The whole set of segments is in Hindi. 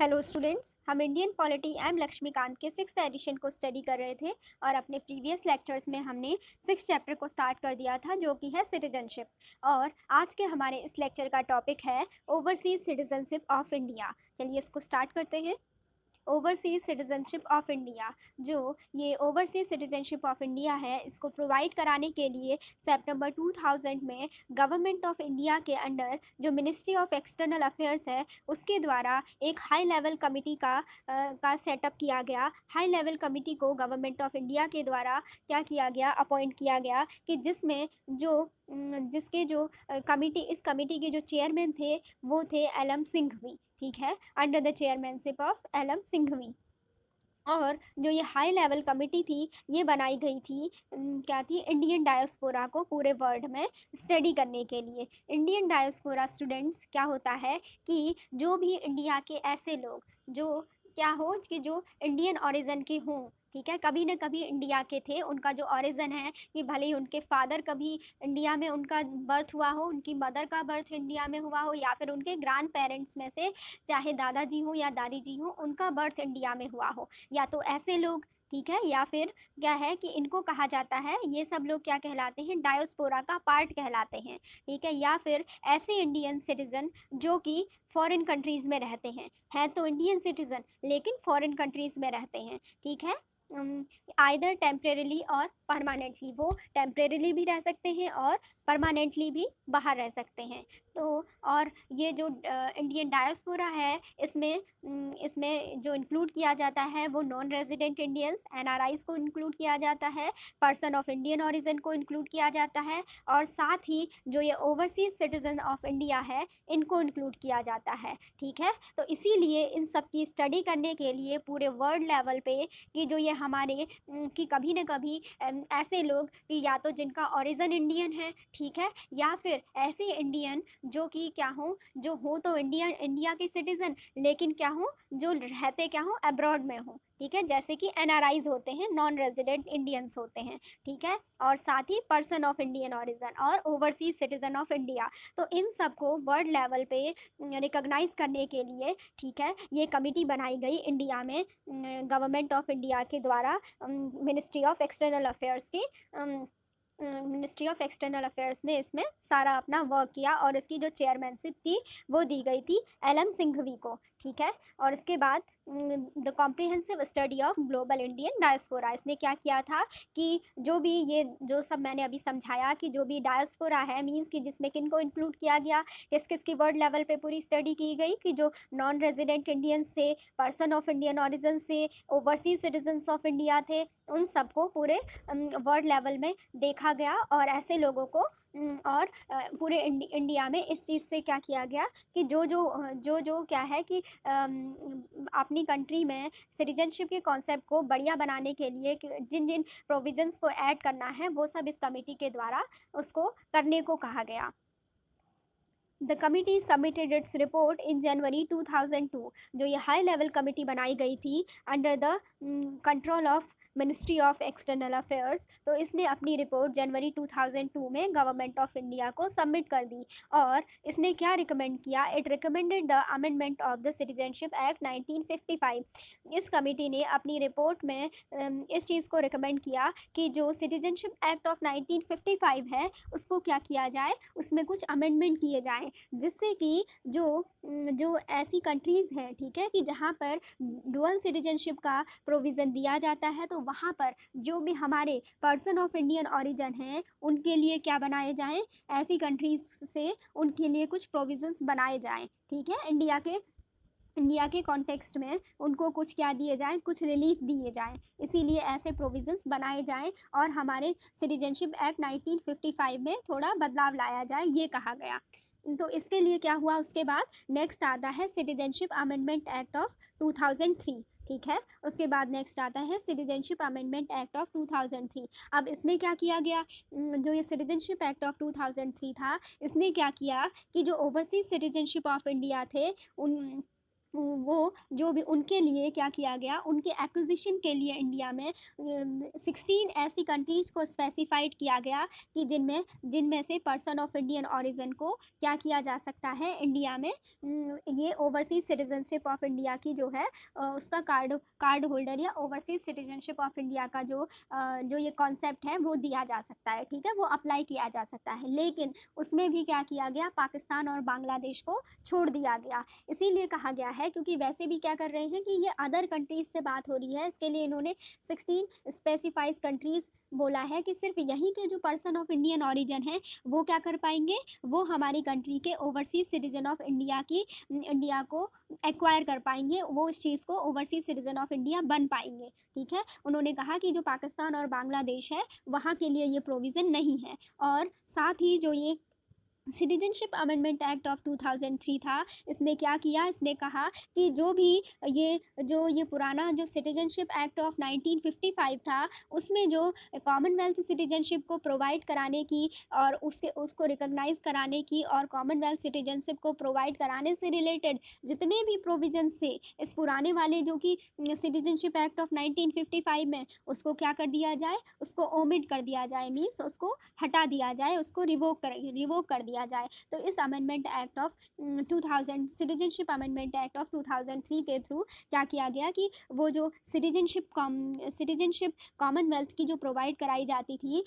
हेलो स्टूडेंट्स, हम इंडियन पॉलिटी एम लक्ष्मीकांत के 6th एडिशन को स्टडी कर रहे थे और अपने प्रीवियस लेक्चर्स में हमने 6 चैप्टर को स्टार्ट कर दिया था जो कि है सिटीजनशिप। और आज के हमारे इस लेक्चर का टॉपिक है ओवरसीज सिटीजनशिप ऑफ इंडिया। चलिए इसको स्टार्ट करते हैं। ओवरसीज सिटीजनशिप ऑफ इंडिया, जो ये ओवरसीज सिटीजनशिप ऑफ इंडिया है, इसको प्रोवाइड कराने के लिए सितंबर 2000 में गवर्नमेंट ऑफ इंडिया के अंडर जो मिनिस्ट्री ऑफ एक्सटर्नल अफेयर्स है उसके द्वारा एक हाई लेवल कमिटी का सेटअप किया गया। हाई लेवल कमिटी को गवर्नमेंट ऑफ इंडिया के द्वारा क्या किया गया, अपॉइंट किया गया कि जिसमें जिसके जो कमिटी इस कमिटी के जो चेयरमैन थे वो थे एल.एम. सिंघवी। ठीक है, under the chairmanship of LM. Singhvi. और जो ये हाई लेवल कमेटी थी ये बनाई गई थी क्या थी, इंडियन डायस्पोरा को पूरे वर्ल्ड में स्टडी करने के लिए। इंडियन डायस्पोरा स्टूडेंट्स क्या होता है कि जो भी इंडिया के ऐसे लोग जो क्या हो कि जो इंडियन ओरिजिन के हों, ठीक है, कभी ना कभी इंडिया के थे, उनका जो ओरिजिन है कि भले ही उनके फादर कभी इंडिया में उनका बर्थ हुआ हो, उनकी मदर का बर्थ इंडिया में हुआ हो, या फिर उनके ग्रैंड पेरेंट्स में से चाहे दादाजी हो या दादी जी हो उनका बर्थ इंडिया में हुआ हो, या तो ऐसे लोग, ठीक है, या फिर क्या है कि इनको कहा जाता है, ये सब लोग क्या कहलाते हैं, डायस्पोरा का पार्ट कहलाते हैं। ठीक है, या फिर ऐसे इंडियन सिटीजन जो कि फॉरेन कंट्रीज़ में रहते हैं तो इंडियन सिटीजन लेकिन फॉरेन कंट्रीज़ में रहते हैं। ठीक है, आइदर टेम्परेरीली और परमानेंटली, वो टेम्परेरीली भी रह सकते हैं और परमानेंटली भी बाहर रह सकते हैं। तो और ये जो इंडियन डायस्पोरा है इसमें जो इंक्लूड किया जाता है वो नॉन रेजिडेंट इंडियंस एनआरआईज को इंक्लूड किया जाता है, पर्सन ऑफ इंडियन ओरिजिन को इंक्लूड किया जाता है, और साथ ही जो ये ओवरसीज सिटीजन ऑफ इंडिया है इनको इंक्लूड किया जाता है। ठीक है, तो इसीलिए इन सब की स्टडी करने के लिए पूरे वर्ल्ड लेवल पे कि जो ये हमारे कि कभी न कभी ऐसे लोग कि या तो जिनका ओरिजिन इंडियन है, ठीक है, या फिर ऐसे इंडियन जो कि क्या हो, जो हो तो इंडिया के सिटीजन लेकिन क्या हो, जो रहते क्या हो, अब्रॉड में हो। ठीक है, जैसे कि एनआरआईज होते हैं, नॉन रेजिडेंट इंडियंस होते हैं। ठीक है, और साथ ही पर्सन ऑफ इंडियन ओरिजिन और ओवरसीज सिटीजन ऑफ इंडिया। तो इन सबको वर्ल्ड लेवल पे रिकॉग्नाइज करने के लिए, ठीक है, ये कमिटी बनाई गई इंडिया में गवर्नमेंट ऑफ इंडिया के द्वारा, मिनिस्ट्री ऑफ एक्सटर्नल अफेयर्स की मिनिस्ट्री ऑफ एक्सटर्नल अफेयर्स ने इसमें सारा अपना वर्क किया और इसकी जो चेयरमैनशिप थी वो दी गई थी एल.एम. सिंघवी को। ठीक है, और इसके बाद the comprehensive study of global Indian diaspora, इसने क्या किया था कि जो भी ये जो सब मैंने अभी समझाया कि जो भी डायस्पोरा है मीन्स कि जिसमें किन को इंक्लूड किया गया, किस किस की वर्ल्ड लेवल पे पूरी स्टडी की गई कि जो नॉन रेजिडेंट इंडियन से, पर्सन ऑफ इंडियन ओरिजिन से, ओवरसीज सिटीजन्स ऑफ इंडिया थे, उन सबको पूरे वर्ल्ड लेवल में देखा गया। और ऐसे लोगों को और पूरे इंडिया में इस चीज़ से क्या किया गया कि जो क्या है कि अपनी कंट्री में सिटीजनशिप के कॉन्सेप्ट को बढ़िया बनाने के लिए जिन जिन प्रोविजंस को ऐड करना है वो सब इस कमेटी के द्वारा उसको करने को कहा गया। The committee submitted its report in January 2002। जो ये हाई लेवल कमिटी बनाई गई थी under the control of ministry of external affairs, तो इसने अपनी रिपोर्ट जनवरी 2002 में गवर्नमेंट ऑफ इंडिया को सबमिट कर दी। और इसने क्या रिकमेंड किया, it recommended the amendment of the citizenship act 1955। इस कमेटी ने अपनी रिपोर्ट में इस चीज़ को रिकमेंड किया कि जो सिटीजनशिप एक्ट ऑफ 1955 है उसको क्या किया जाए, उसमें कुछ अमेंडमेंट किए जाएँ, जिससे कि जो ऐसी कंट्रीज़ हैं, ठीक है, कि जहाँ पर डुअल सिटीजनशिप का प्रोविज़न दिया जाता है तो वहाँ पर जो भी हमारे पर्सन ऑफ इंडियन ओरिजिन हैं उनके लिए क्या बनाए जाएँ, ऐसी कंट्रीज़ से उनके लिए कुछ प्रोविज़न्स बनाए जाएँ। ठीक है, इंडिया के कॉन्टेक्स्ट में उनको कुछ क्या दिए जाएँ, कुछ रिलीफ दिए जाएँ, इसीलिए ऐसे प्रोविज़न्स बनाए जाएँ और हमारे सिटीजनशिप एक्ट 1955 में थोड़ा बदलाव लाया जाए, ये कहा गया। तो इसके लिए क्या हुआ, उसके बाद नेक्स्ट आता है सिटीजनशिप अमेंडमेंट एक्ट ऑफ 2003। ठीक है, उसके बाद नेक्स्ट आता है सिटीजनशिप अमेंडमेंट एक्ट ऑफ 2003। अब इसमें क्या किया गया, जो ये सिटीजनशिप एक्ट ऑफ 2003 था, इसने क्या किया कि जो ओवरसीज सिटीजनशिप ऑफ इंडिया थे वो जो भी उनके लिए क्या किया गया, उनके एक्विजिशन के लिए इंडिया में 16 ऐसी कंट्रीज़ को स्पेसिफाइड किया गया कि जिनमें से पर्सन ऑफ इंडियन ऑरिजिन को क्या किया जा सकता है इंडिया में, ये ओवरसीज सिटीजनशिप ऑफ इंडिया की जो है उसका कार्ड होल्डर या ओवरसीज सिटीजनशिप ऑफ इंडिया का जो ये कॉन्सेप्ट है वो दिया जा सकता है, ठीक है, वो अप्लाई किया जा सकता है। लेकिन उसमें भी क्या किया गया, पाकिस्तान और बांग्लादेश को छोड़ दिया गया। इसीलिए कहा गया है क्योंकि वैसे भी क्या कर रहे हैं कि ये अदर कंट्रीज से बात हो रही है, इसके लिए इन्होंने 16 स्पेसिफाइड कंट्रीज बोला है कि सिर्फ यहीं के जो पर्सन ऑफ इंडियन ऑरिजिन है वो क्या कर पाएंगे, वो हमारी कंट्री के ओवरसीज सिटीजन ऑफ इंडिया को एक्वायर कर पाएंगे, वो इस चीज़ को ओवरसीज सिटीजन ऑफ इंडिया बन पाएंगे, ठीक है। उन्होंने कहा कि जो पाकिस्तान और बांग्लादेश है वहाँ के लिए ये प्रोविज़न नहीं है। और साथ ही जो ये सिटीजनशिप अमेंडमेंट एक्ट ऑफ 2003 था, इसने क्या किया, इसने कहा कि जो ये पुराना जो सिटीजनशिप एक्ट ऑफ 1955 था उसमें जो कॉमनवेल्थ सिटीजनशिप को प्रोवाइड कराने की और उसको रिकॉग्नाइज कराने की और कॉमनवेल्थ सिटीजनशिप को प्रोवाइड कराने से रिलेटेड जितने भी प्रोविजंस थे इस पुराने वाले जो कि सिटीजनशिप एक्ट ऑफ 1955 में, उसको क्या कर दिया जाए, उसको ओमिट कर दिया जाए, मीन्स उसको हटा दिया जाए, उसको रिवोक कर दिया जाए। तो इस amendment act of 2000 citizenship amendment act of 2003 के थ्रू क्या किया गया कि वो जो सिटीजनशिप कॉमनवेल्थ की जो प्रोवाइड कराई जाती थी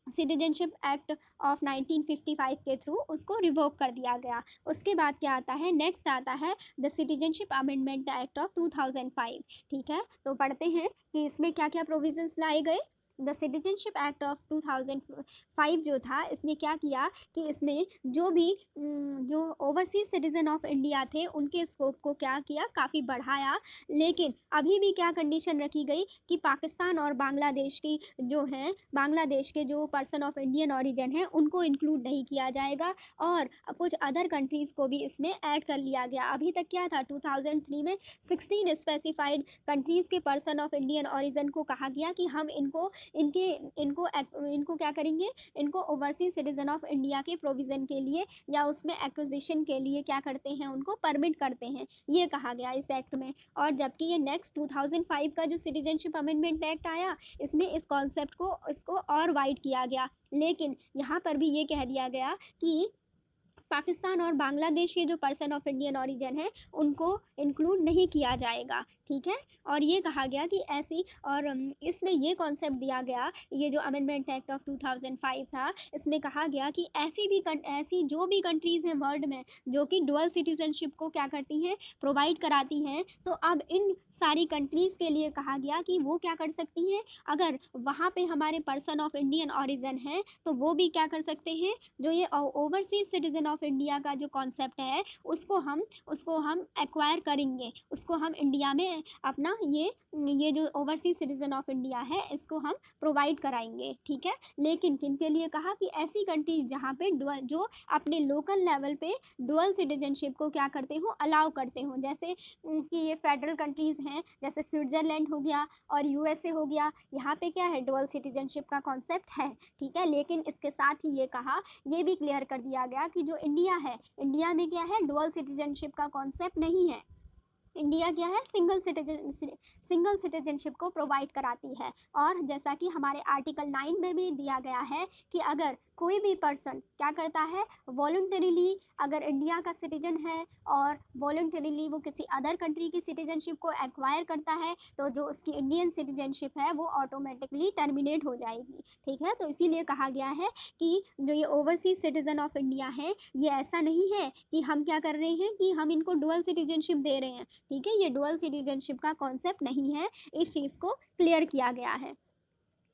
सिटीजनशिप एक्ट ऑफ 1955 के थ्रू उसको रिवोक कर दिया गया। उसके बाद क्या आता है, नेक्स्ट आता है the citizenship amendment act of 2005, ठीक है। तो पढ़ते हैं कि इसमें क्या क्या प्रोविजंस लाए गए। द सिटीजनशिप एक्ट ऑफ 2005 जो था, इसने क्या किया कि इसने जो ओवरसीज सिटीजन ऑफ इंडिया थे उनके स्कोप को क्या किया, काफ़ी बढ़ाया। लेकिन अभी भी क्या कंडीशन रखी गई कि पाकिस्तान और बांग्लादेश के जो पर्सन ऑफ इंडियन ऑरिजिन है उनको इंक्लूड नहीं किया जाएगा और कुछ अदर कंट्रीज़ को भी इसमें ऐड कर लिया गया। अभी तक क्या था, 2003 में 16 स्पेसिफाइड कंट्रीज़ के पर्सन ऑफ इंडियन ऑरिजिन को कहा गया कि हम इनको क्या करेंगे, इनको ओवरसीज सिटीजन ऑफ इंडिया के प्रोविज़न के लिए या उसमें एक्विजिशन के लिए क्या करते हैं, उनको परमिट करते हैं, ये कहा गया इस एक्ट में। और जबकि ये नेक्स्ट 2005 का जो सिटीजनशिप अमेंडमेंट एक्ट आया, इसमें इस कॉन्सेप्ट को इसको और वाइड किया गया। लेकिन यहाँ पर भी ये कह दिया गया कि पाकिस्तान और बांग्लादेश के जो पर्सन ऑफ इंडियन ऑरिजिन है उनको इंक्लूड नहीं किया जाएगा, ठीक है। और ये कहा गया कि ऐसी, और इसमें ये कॉन्सेप्ट दिया गया, ये जो अमेंडमेंट एक्ट ऑफ 2005 था, इसमें कहा गया कि ऐसी जो भी कंट्रीज़ हैं वर्ल्ड में जो कि डुअल सिटीजनशिप को क्या करती हैं, प्रोवाइड कराती हैं, तो अब इन सारी कंट्रीज़ के लिए कहा गया कि वो क्या कर सकती हैं, अगर वहाँ पे हमारे पर्सन ऑफ इंडियन ऑरिजिन हैं तो वो भी क्या कर सकते हैं, जो ये ओवरसीज सिटीजन ऑफ इंडिया का जो कॉन्सेप्ट है उसको हम एक्वायर करेंगे, उसको हम इंडिया में अपना ये जो ओवरसीज सिटीजन ऑफ इंडिया है इसको हम प्रोवाइड कराएंगे, ठीक है। लेकिन किनके लिए कहा कि ऐसी कंट्रीज जहाँ पे जो अपने लोकल लेवल पे डुअल सिटीजनशिप को क्या करते हो, अलाउ करते हो, जैसे कि ये फेडरल कंट्रीज़ हैं, जैसे स्विट्ज़रलैंड हो गया और यूएसए हो गया, यहाँ पे क्या है, डुअल सिटीजनशिप का कॉन्सेप्ट है, ठीक है। लेकिन इसके साथ ही ये भी क्लियर कर दिया गया कि जो इंडिया है, इंडिया में क्या है, डुअल सिटीजनशिप का कॉन्सेप्ट नहीं है। इंडिया क्या है, सिंगल सिटीजनशिप को प्रोवाइड कराती है। और जैसा कि हमारे आर्टिकल 9 में भी दिया गया है कि अगर कोई भी पर्सन क्या करता है, वॉलंटरीली अगर इंडिया का सिटीजन है और वॉलंटरीली वो किसी अदर कंट्री की सिटीजनशिप को एक्वायर करता है, तो जो उसकी इंडियन सिटीजनशिप है वो ऑटोमेटिकली टर्मिनेट हो जाएगी, ठीक है। तो इसीलिए कहा गया है कि जो ये ओवरसीज सिटीजन ऑफ इंडिया है, ये ऐसा नहीं है कि हम क्या कर रहे हैं कि हम इनको डुअल सिटीजनशिप दे रहे हैं, ठीक है। ये डुअल सिटीजनशिप का कॉन्सेप्ट नहीं है, इस चीज़ को क्लियर किया गया है,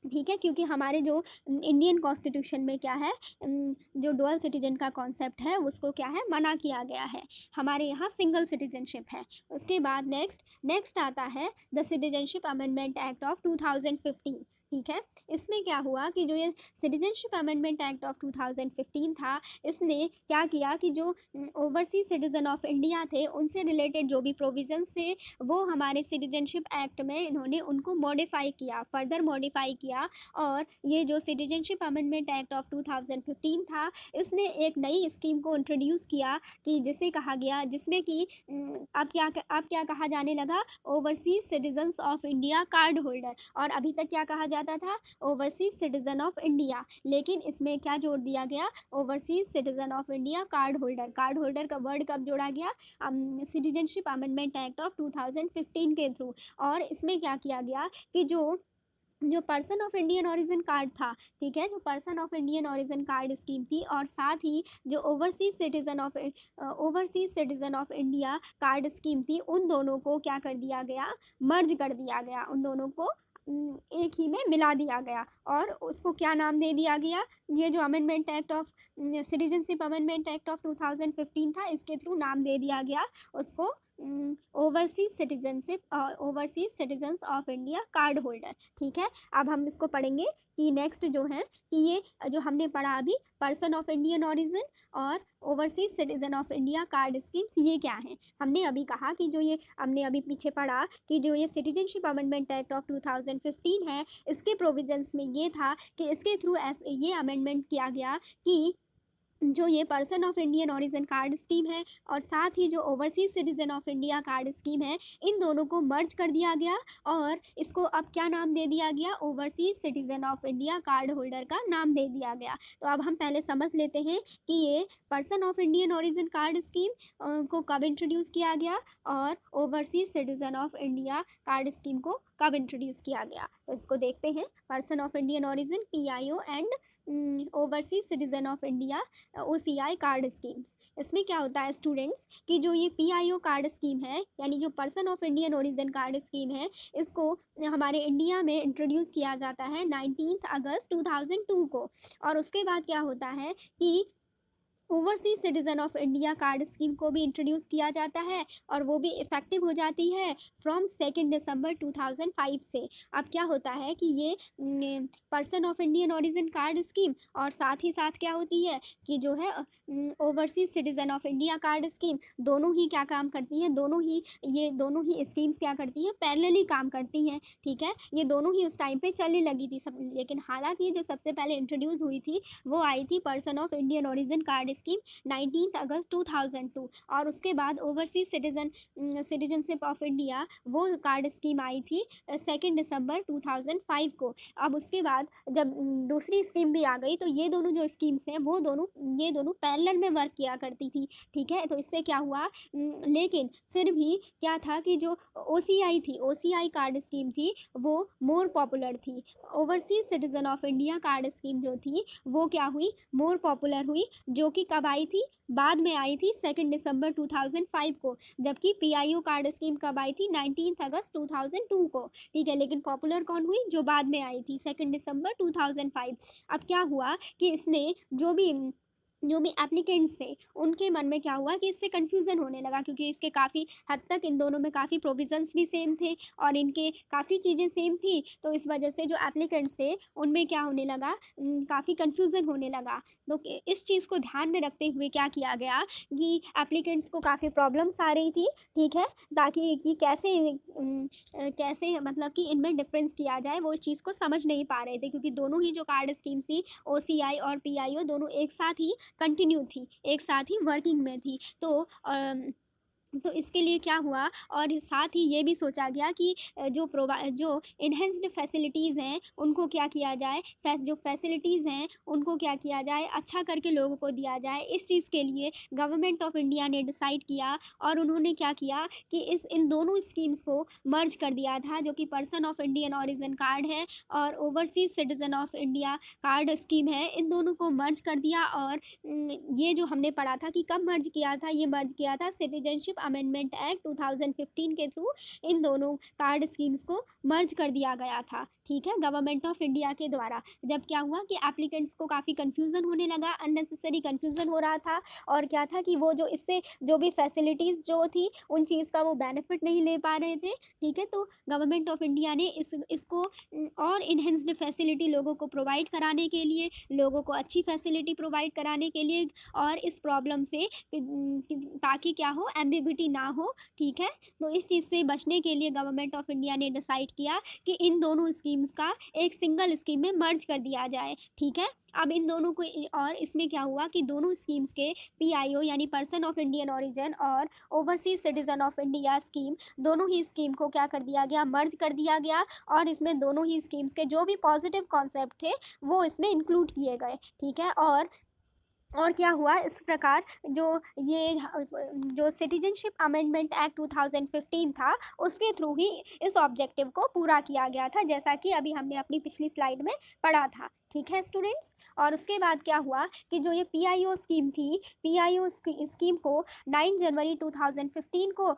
ठीक है। क्योंकि हमारे जो इंडियन कॉन्स्टिट्यूशन में क्या है, जो डुअल सिटीजन का कॉन्सेप्ट है उसको क्या है, मना किया गया है, हमारे यहाँ सिंगल सिटीजनशिप है। उसके बाद नेक्स्ट आता है the citizenship amendment act of 2015, ठीक है। इसमें क्या हुआ कि जो ये सिटीजनशिप अमेंडमेंट एक्ट ऑफ 2015 था, इसने क्या किया कि जो ओवरसीज सिटीजन ऑफ इंडिया थे, उनसे रिलेटेड जो भी प्रोविजंस थे, वो हमारे सिटीजनशिप एक्ट में इन्होंने उनको मॉडिफाई किया, फर्दर मॉडिफाई किया। और ये जो सिटीजनशिप अमेंडमेंट एक्ट ऑफ 2015 था, इसने एक नई स्कीम को इंट्रोड्यूस किया कि जिसे कहा गया, जिसमें कि अब क्या कहा जाने लगा, overseas citizens of India card holder. और अभी तक क्या कहा जाता था, ओवरसीज सिटीजन ऑफ इंडिया। लेकिन इसमें क्या जोड़ दिया गया, overseas citizen of India card holder. Card holder का वर्ड कब जोड़ा गया, सिटीजनशिप अमेंडमेंट एक्ट ऑफ 2015 के थ्रू। और इसमें क्या किया गया कि जो person of Indian origin card था, ठीक है, जो person of Indian origin card scheme थी, और साथ ही जो overseas citizen of India card scheme थी, उन दोनों को क्या कर दिया गया, मर्ज कर दिया गया, उन दोनों को एक ही में मिला दिया गया। और उसको क्या नाम दे दिया गया, ये जो amendment act of citizenship amendment act of 2015 था, इसके थ्रू नाम दे दिया गया उसको overseas citizens of India card holder. ठीक है। अब हम इसको पढ़ेंगे कि नेक्स्ट जो है कि ये जो हमने पढ़ा अभी, पर्सन ऑफ इंडियन ओरिजिन और overseas citizen of India card schemes, ये क्या हैं। हमने अभी कहा कि जो ये हमने अभी पीछे पढ़ा कि जो ये सिटीजनशिप अमेंडमेंट एक्ट ऑफ 2015 है, इसके प्रोविजंस में ये था कि इसके थ्रू ये अमेंडमेंट किया गया कि जो ये person of Indian origin card scheme है और साथ ही जो overseas citizen of India card scheme है, इन दोनों को मर्ज कर दिया गया और इसको अब क्या नाम दे दिया गया, overseas citizen of India card holder का नाम दे दिया गया। तो अब हम पहले समझ लेते हैं कि ये person of Indian origin card scheme को कब इंट्रोड्यूस किया गया और overseas citizen of India card scheme को कब इंट्रोड्यूस किया गया। तो इसको देखते हैं, person of Indian origin PIO and overseas citizen of India OCI card schemes. इसमें क्या होता है स्टूडेंट्स कि जो ये PIO कार्ड स्कीम है, यानी जो person of Indian origin card scheme है, इसको हमारे इंडिया में इंट्रोड्यूस किया जाता है 19 अगस्त 2002 को। और उसके बाद क्या होता है कि overseas citizen of India card scheme को भी इंट्रोड्यूस किया जाता है और वो भी इफेक्टिव हो जाती है फ्रॉम 2 दिसंबर 2005 से। अब क्या होता है कि ये person of Indian origin card scheme और साथ ही साथ क्या होती है कि जो है overseas citizen of India card scheme, दोनों ही क्या काम करती हैं, ये दोनों ही स्कीम्स क्या करती हैं, पैरेलली काम करती हैं। ठीक है, ये दोनों ही उस टाइम पे चलने लगी थी सब, लेकिन हालांकि जो सबसे पहले इंट्रोड्यूस हुई थी वो आई थी person of Indian origin card scheme 19 अगस्त 2002। और उसके बाद ओवरसीज सिटीजनशिप ऑफ इंडिया वो कार्ड स्कीम आई थी 2 दिसंबर 2005 को। अब उसके बाद जब दूसरी स्कीम भी आ गई, तो ये दोनों जो स्कीम्स हैं वो ये दोनों पैरेलल में वर्क किया करती थी। ठीक है, तो इससे क्या हुआ, लेकिन फिर भी क्या था कि जो OCI कार्ड स्कीम थी वो मोर पॉपुलर थी। Overseas citizen of India card scheme जो थी वो क्या हुई, मोर पॉपुलर हुई, जो कि कब आई थी, बाद में आई थी 2 दिसंबर 2005 को। जबकि PIO कार्ड स्कीम कब आई थी, 19 अगस्त 2002 को। ठीक है, लेकिन पॉपुलर कौन हुई, जो बाद में आई थी 2 दिसंबर 2005। अब क्या हुआ कि इसने जो भी एप्लीकेंट्स थे, उनके मन में क्या हुआ कि इससे कन्फ्यूज़न होने लगा, क्योंकि इसके काफ़ी हद तक इन दोनों में काफ़ी प्रोविजंस भी सेम थे और इनके काफ़ी चीज़ें सेम थी। तो इस वजह से जो एप्लीकेंट्स थे उनमें क्या होने लगा, काफ़ी कन्फ्यूज़न होने लगा। तो इस चीज़ को ध्यान में रखते हुए क्या किया गया कि एप्लीकेंट्स को काफ़ी प्रॉब्लम्स आ रही थी। ठीक है, ताकि कि कैसे मतलब कि इनमें डिफरेंस किया जाए, वो इस चीज़ को समझ नहीं पा रहे थे, क्योंकि दोनों ही जो कार्ड स्कीम्स थी, OCI और PIO, दोनों एक साथ ही कंटिन्यू थी, एक साथ ही वर्किंग में थी। तो इसके लिए क्या हुआ, और साथ ही ये भी सोचा गया कि जो इन्हेंस्ड फैसिलिटीज़ हैं उनको क्या किया जाए, जो फैसिलिटीज़ हैं उनको क्या किया जाए, अच्छा करके लोगों को दिया जाए। इस चीज़ के लिए गवर्नमेंट ऑफ इंडिया ने डिसाइड किया और उन्होंने क्या किया कि इन दोनों स्कीम्स को मर्ज कर दिया था, जो कि person of Indian origin card है और overseas citizen of India card scheme है, इन दोनों को मर्ज कर दिया। और ये जो हमने पढ़ा था कि कब मर्ज किया था, ये मर्ज किया था सिटीजनशिप सिटीजनशिप अमेंडमेंट एक्ट 2015 के थ्रू इन दोनों कार्ड स्कीम्स को मर्ज कर दिया गया था, ठीक है, गवर्नमेंट ऑफ इंडिया के द्वारा। जब क्या हुआ कि एप्लीकेंट्स को काफ़ी कन्फ्यूज़न होने लगा, अननेसेसरी कन्फ्यूज़न हो रहा था, और क्या था कि वो जो इससे जो भी फैसिलिटीज़ जो थी उन चीज़ का वो बेनिफिट नहीं ले पा रहे थे, ठीक है। तो गवर्नमेंट ऑफ इंडिया ने इसको और इन्हेंस्ड फैसिलिटी लोगों को प्रोवाइड कराने के लिए, लोगों को अच्छी फैसिलिटी प्रोवाइड कराने के लिए, और इस प्रॉब्लम से ताकि क्या हो, एम्बिग्विटी ना हो, ठीक है। तो इस चीज़ से बचने के लिए गवर्नमेंट ऑफ इंडिया ने डिसाइड किया कि इन दोनों स्कीम्स का एक सिंगल स्कीम में मर्ज कर दिया जाए, ठीक है। अब इन दोनों को और इसमें क्या हुआ कि दोनों स्कीम्स के PIO यानी पर्सन ऑफ इंडियन ओरिजिन और overseas citizen of India scheme, दोनों ही स्कीम को क्या कर दिया गया, मर्ज कर दिया गया, और इसमें दोनों ही स्कीम्स के जो भी पॉजिटिव कॉन्सेप्ट थे वो इसमें इंक्लूड किए गए, ठीक है। और क्या हुआ इस प्रकार, जो सिटीजनशिप अमेंडमेंट एक्ट 2015 था उसके थ्रू ही इस ऑब्जेक्टिव को पूरा किया गया था, जैसा कि अभी हमने अपनी पिछली स्लाइड में पढ़ा था, ठीक है स्टूडेंट्स। और उसके बाद क्या हुआ कि जो ये PIO स्कीम थी, PIO स्कीम को 9 जनवरी 2015 को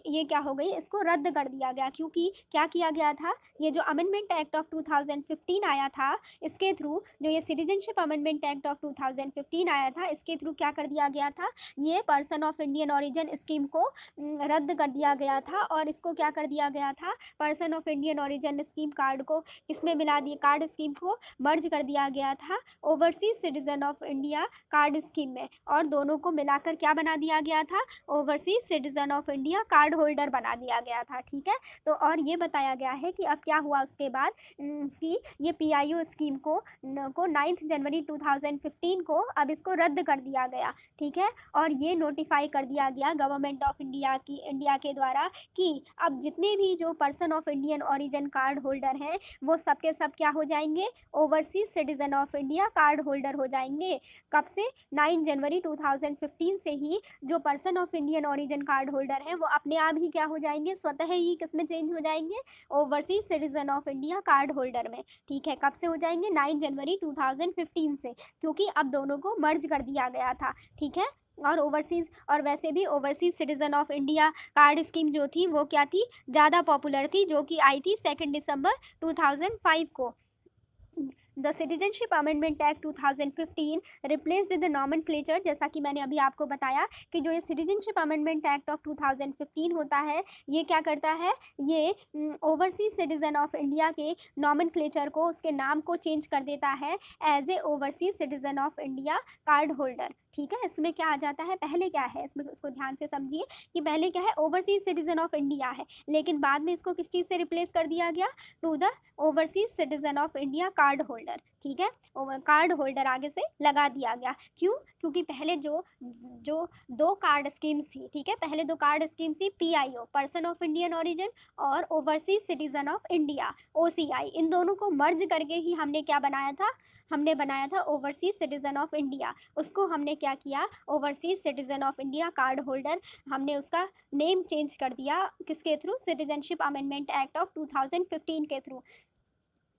ये क्या हो गई, इसको रद्द कर दिया गया, क्योंकि क्या किया गया था, ये जो अमेंडमेंट एक्ट ऑफ 2015 आया था, इसके थ्रू जो ये सिटीजनशिप अमेंडमेंट एक्ट ऑफ 2015 आया था, इसके थ्रू क्या कर दिया गया था, ये person of Indian origin scheme को रद्द कर दिया गया था, और इसको क्या कर दिया गया था, person of Indian origin scheme card को इसमें मिला दिए, कार्ड स्कीम को मर्ज कर दिया गया था overseas citizen of India card scheme में, और दोनों को मिलाकर क्या बना दिया गया था, overseas citizen of India card holder बना दिया गया था, ठीक है। तो और ये बताया गया है कि अब क्या हुआ उसके बाद कि ये PIO स्कीम को 9 जनवरी 2015 को अब इसको रद्द कर दिया गया, ठीक है। और ये नोटिफाई कर दिया गया गवर्नमेंट ऑफ इंडिया के द्वारा कि अब जितने भी जो person of Indian origin card holder हैं वो सब के सब क्या हो जाएंगे, overseas citizen of India card holder हो जाएंगे। कब से, 9 जनवरी 2015 से ही जो person of Indian origin card holder हैं वो अपने आप ही क्या हो जाएंगे, स्वतः ही किसमें चेंज हो जाएंगे, overseas citizen of India card holder में, ठीक है। कब से हो जाएंगे, 9 जनवरी 2015 से, क्योंकि अब दोनों को मर्ज कर दिया गया था, ठीक है। और ओवरसीज़, और वैसे भी overseas citizen of India card scheme जो थी वो क्या थी, ज़्यादा पॉपुलर थी, जो कि आई थी 2 दिसंबर 2005 को। The citizenship amendment act 2015 replaced the nomenclature, जैसा कि मैंने अभी आपको बताया कि जो ये सिटीजनशिप अमेंडमेंट एक्ट ऑफ 2015 होता है, ये क्या करता है, ये ओवरसीज सिटीजन ऑफ इंडिया के नॉमेनक्लेचर को, उसके नाम को चेंज कर देता है as a overseas citizen of India card holder, ठीक है। इसमें क्या आ जाता है, पहले क्या है इसमें, उसको ध्यान से समझिए कि पहले क्या है, ओवरसीज सिटीजन ऑफ इंडिया है, लेकिन बाद में इसको किस चीज़ से रिप्लेस कर दिया गया, to the overseas citizen of India card holder, ठीक है। कार्ड होल्डर आगे से लगा दिया गया, क्यों, क्योंकि पहले जो जो दो कार्ड स्कीम्स थी, ठीक है, पहले दो कार्ड स्कीम्स थी, PIO person of Indian origin और overseas citizen of India OCI, इन दोनों को मर्ज करके ही हमने क्या बनाया था, हमने बनाया था ओवरसीज सिटीजन ऑफ इंडिया। उसको हमने क्या किया, overseas citizen of India card holder, हमने उसका नेम चेंज कर दिया, किसके through, citizenship amendment act of 2015 के थ्रू।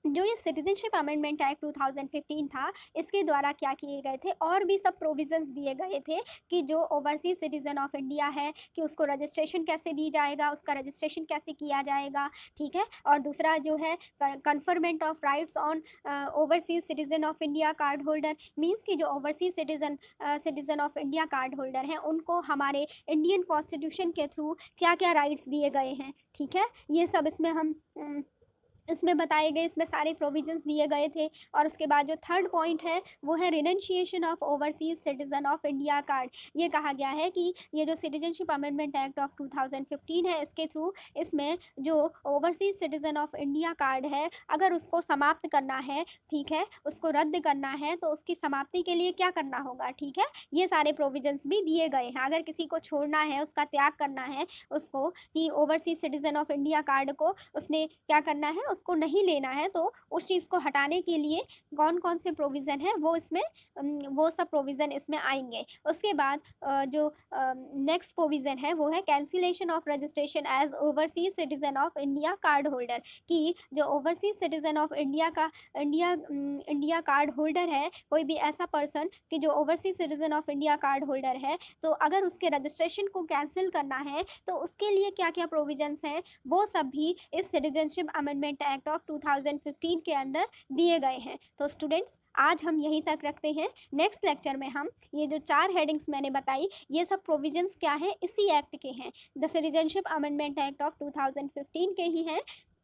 जो ये सिटीजनशिप अमेंडमेंट एक्ट 2015 था, इसके द्वारा क्या किए गए थे, और भी सब प्रोविजंस दिए गए थे कि जो ओवरसीज सिटीजन ऑफ इंडिया है कि उसको रजिस्ट्रेशन कैसे दी जाएगा, उसका रजिस्ट्रेशन कैसे किया जाएगा, ठीक है। और दूसरा जो है conferment of rights on overseas citizen of India card holder, means कि जो overseas citizen of India card holder हैं उनको हमारे इंडियन कॉन्स्टिट्यूशन के थ्रू क्या क्या राइट्स दिए गए हैं, ठीक है। ये सब इसमें बताए गए, इसमें सारे प्रोविजंस दिए गए थे। और उसके बाद जो थर्ड पॉइंट है वो है renunciation of overseas citizen of India card. ये कहा गया है कि ये जो सिटीजनशिप अमेंडमेंट एक्ट ऑफ 2015 है, इसके थ्रू इसमें जो overseas citizen of India card है, अगर उसको समाप्त करना है, ठीक है, उसको रद्द करना है, तो उसकी समाप्ति के लिए क्या करना होगा, ठीक है। ये सारे प्रोविजंस भी दिए गए हैं। अगर किसी को छोड़ना है, उसका त्याग करना है, उसको कि overseas citizen of India card को उसने क्या करना है, उसको नहीं लेना है तो उस चीज़ को हटाने के लिए कौन कौन से प्रोविज़न है वो इसमें वो सब प्रोविज़न इसमें आएंगे। उसके बाद जो नेक्स्ट प्रोविज़न है वो है cancellation of registration as overseas citizen of India card holder, कि जो overseas citizen of India card holder है, कोई भी ऐसा पर्सन कि जो overseas citizen of India card holder है, तो अगर उसके रजिस्ट्रेशन को कैंसिल करना है तो उसके लिए क्या क्या प्रोविजंस हैं वो सब भी इस सिटीजनशिप अमेंडमेंट एक्ट ऑफ 2015 के अंदर दिए गए हैं। तो स्टूडेंट्स आज हम यहीं तक रखते हैं। नेक्स्ट लेक्चर में हम ये जो 4 हेडिंग्स मैंने बताई ये सब प्रोविजंस क्या हैं, इसी एक्ट के हैं, the citizenship amendment act of 2015 के ही हैं।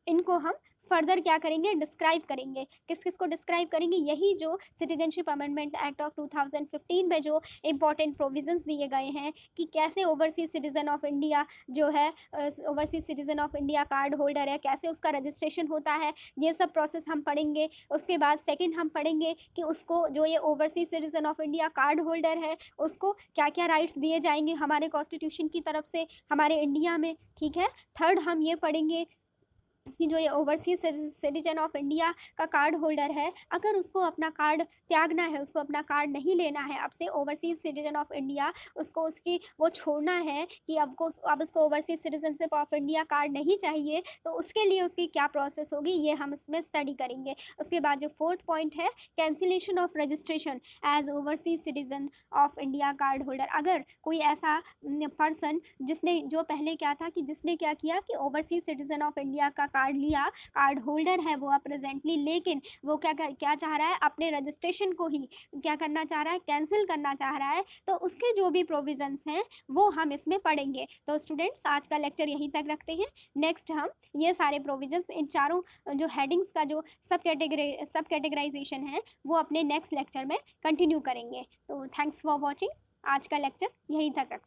इनको हम फर्दर क्या करेंगे, डिस्क्राइब करेंगे। किस किस को डिस्क्राइब करेंगे, यही जो सिटीजनशिप अमेंडमेंट एक्ट ऑफ 2015 में जो इंपॉर्टेंट प्रोविजंस दिए गए हैं कि कैसे ओवरसीज सिटीज़न ऑफ इंडिया जो है overseas citizen of India card holder है, कैसे उसका रजिस्ट्रेशन होता है, ये सब प्रोसेस हम पढ़ेंगे। उसके बाद सेकेंड हम पढ़ेंगे कि उसको जो ये overseas citizen of India card holder है उसको क्या क्या राइट्स दिए जाएंगे हमारे कॉन्स्टिट्यूशन की तरफ से हमारे इंडिया में, ठीक है। थर्ड हम ये पढ़ेंगे कि जो ये ओवरसीज सिटीजन ऑफ इंडिया का कार्ड होल्डर है, अगर उसको अपना कार्ड त्यागना है, उसको अपना कार्ड नहीं लेना है अब से ओवरसीज सिटीजन ऑफ इंडिया, उसको उसकी वो छोड़ना है कि अब उसको overseas citizenship of India card नहीं चाहिए, तो उसके लिए उसकी क्या प्रोसेस होगी ये हम इसमें स्टडी करेंगे। उसके बाद जो फोर्थ पॉइंट है cancellation of registration as overseas citizen of India card holder, अगर कोई ऐसा पर्सन जिसने जो पहले क्या था कि जिसने क्या किया कि ओवरसीज सिटीजन ऑफ इंडिया का कार्ड लिया, कार्ड होल्डर है वो प्रेजेंटली, लेकिन वो क्या चाह रहा है, अपने रजिस्ट्रेशन को ही क्या करना चाह रहा है, कैंसिल करना चाह रहा है, तो उसके जो भी प्रोविजंस हैं वो हम इसमें पढ़ेंगे। तो स्टूडेंट्स आज का लेक्चर यहीं तक रखते हैं। नेक्स्ट हम ये सारे प्रोविजंस इन चारों जो हेडिंग्स का जो सब कैटेगराइजेशन है वो अपने नेक्स्ट लेक्चर में कंटिन्यू करेंगे। तो थैंक्स फॉर वॉचिंग। आज का लेक्चर यहीं तक रखते हैं।